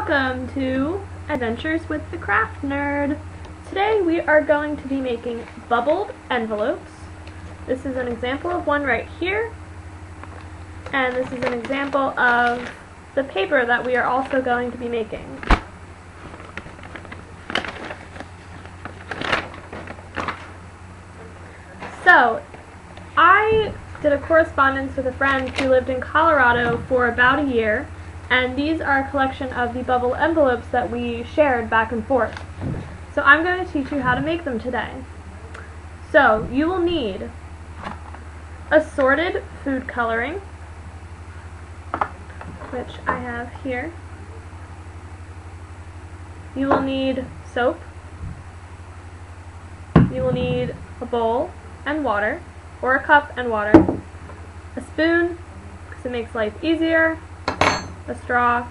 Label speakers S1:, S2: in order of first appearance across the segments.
S1: Welcome to Adventures with the Craft Nerd. Today we are going to be making bubbled envelopes. This is an example of one right here, and this is an example of the paper that we are also going to be making. So, I did a correspondence with a friend who lived in Colorado for about a year, and these are a collection of the bubble envelopes that we shared back and forth. So I'm going to teach you how to make them today. So you will need assorted food coloring, which I have here. You will need soap. You will need a bowl and water, or a cup and water, a spoon, because it makes life easier, a straw,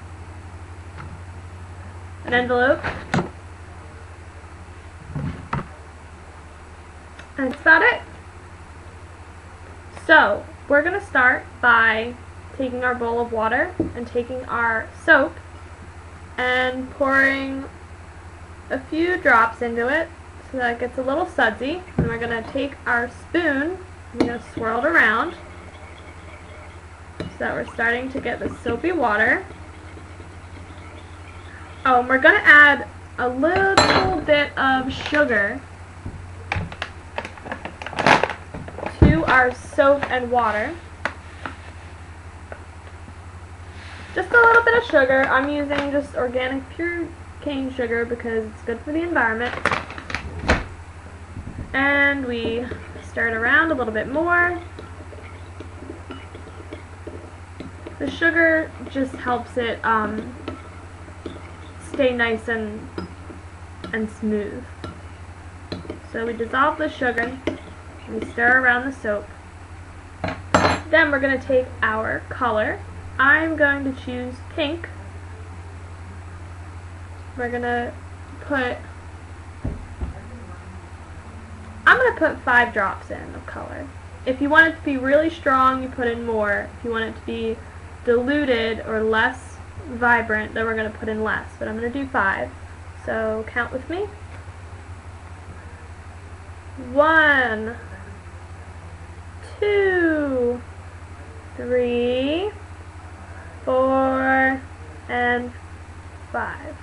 S1: an envelope, and that's about it. So, we're going to start by taking our bowl of water and taking our soap and pouring a few drops into it so that it gets a little sudsy. And we're going to take our spoon and we're going to swirl it around so that we're starting to get the soapy water. Oh, and we're going to add a little bit of sugar to our soap and water. Just a little bit of sugar. I'm using just organic pure cane sugar because it's good for the environment. And we stir it around a little bit more. The sugar just helps it stay nice and smooth. So we dissolve the sugar, and we stir around the soap. Then we're going to take our color. I'm going to choose pink. I'm going to put 5 drops in of color. If you want it to be really strong, you put in more. If you want it to be diluted or less vibrant, then we're going to put in less, but I'm going to do 5. So count with me. 1, 2, 3, 4, and 5.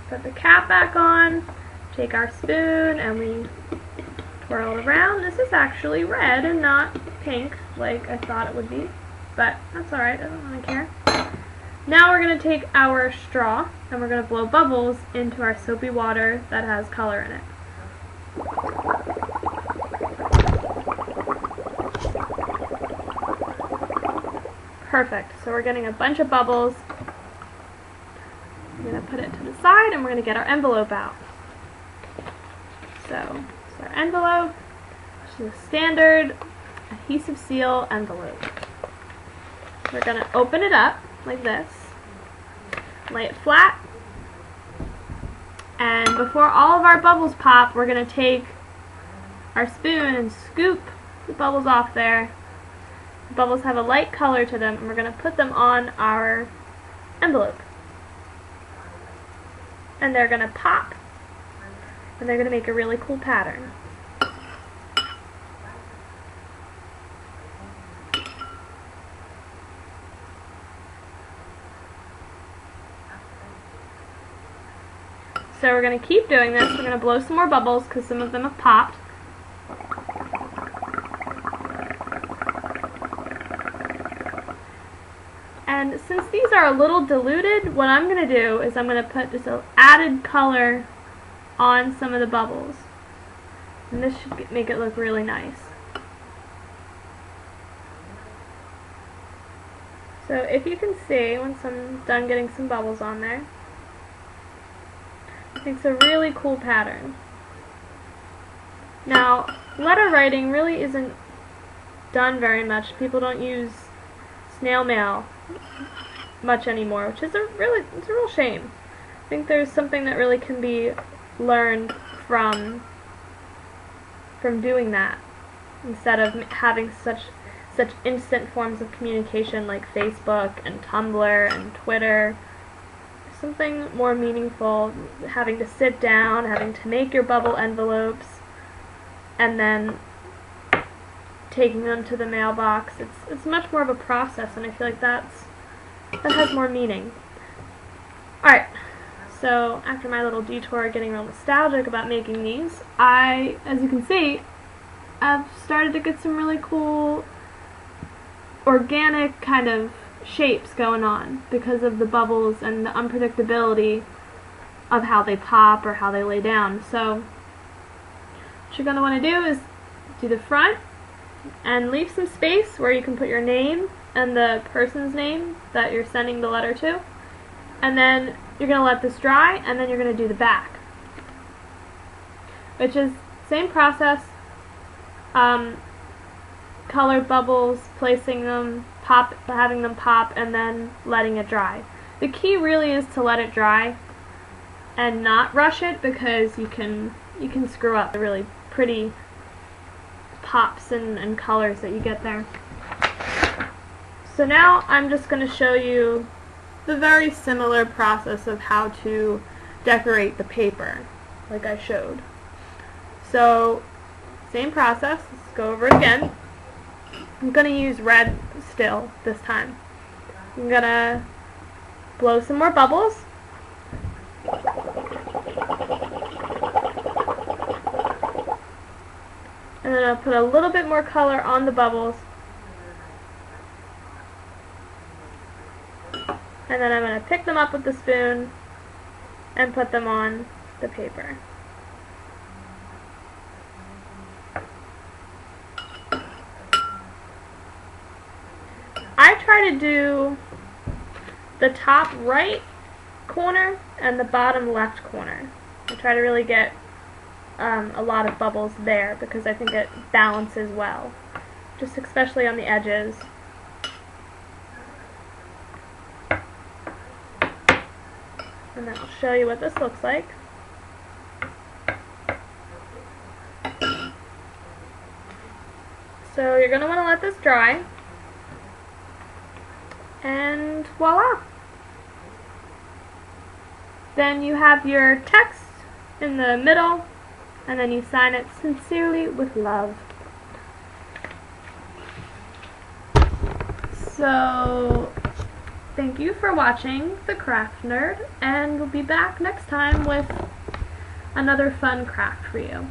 S1: Put the cap back on, take our spoon, and we twirl it around. This is actually red and not pink like I thought it would be, but that's alright, I don't really care. Now we're going to take our straw and we're going to blow bubbles into our soapy water that has color in it. Perfect, so we're getting a bunch of bubbles. I'm going to put it to the side and we're going to get our envelope out. So, this is our envelope, which is a standard adhesive seal envelope. We're going to open it up like this, lay it flat, and before all of our bubbles pop, we're going to take our spoon and scoop the bubbles off there. The bubbles have a light color to them, and we're going to put them on our envelope. And they're going to pop, and they're going to make a really cool pattern. So we're going to keep doing this. We're going to blow some more bubbles because some of them have popped. And since these are a little diluted, what I'm going to do is I'm going to put just an added color on some of the bubbles. And this should make it look really nice. So if you can see, once I'm done getting some bubbles on there, it's a really cool pattern. Now, letter writing really isn't done very much. People don't use snail mail much anymore, which is it's a real shame. I think there's something that really can be learned from doing that, instead of having such instant forms of communication like Facebook and Tumblr and Twitter. Something more meaningful, having to sit down, having to make your bubble envelopes, and then taking them to the mailbox. It's much more of a process, and I feel like that has more meaning. Alright, so after my little detour getting real nostalgic about making these, as you can see, I've started to get some really cool organic kind of shapes going on because of the bubbles and the unpredictability of how they pop or how they lay down. So what you're going to want to do is do the front and leave some space where you can put your name and the person's name that you're sending the letter to, and then you're going to let this dry, and then you're going to do the back, which is same process. Colored bubbles, placing them, having them pop, and then letting it dry. The key really is to let it dry and not rush it, because you can screw up the really pretty pops and colors that you get there. So now I'm just going to show you the very similar process of how to decorate the paper, like I showed. So same process, let's go over it again. I'm going to use red still this time. I'm going to blow some more bubbles. And then I'll put a little bit more color on the bubbles. And then I'm going to pick them up with the spoon and put them on the paper. I try to do the top right corner and the bottom left corner. I try to really get a lot of bubbles there because I think it balances well, just especially on the edges. And then I'll show you what this looks like. So you're going to want to let this dry. And voila! Then you have your text in the middle, and then you sign it "Sincerely with love." So, thank you for watching The Craft Nerd, and we'll be back next time with another fun craft for you.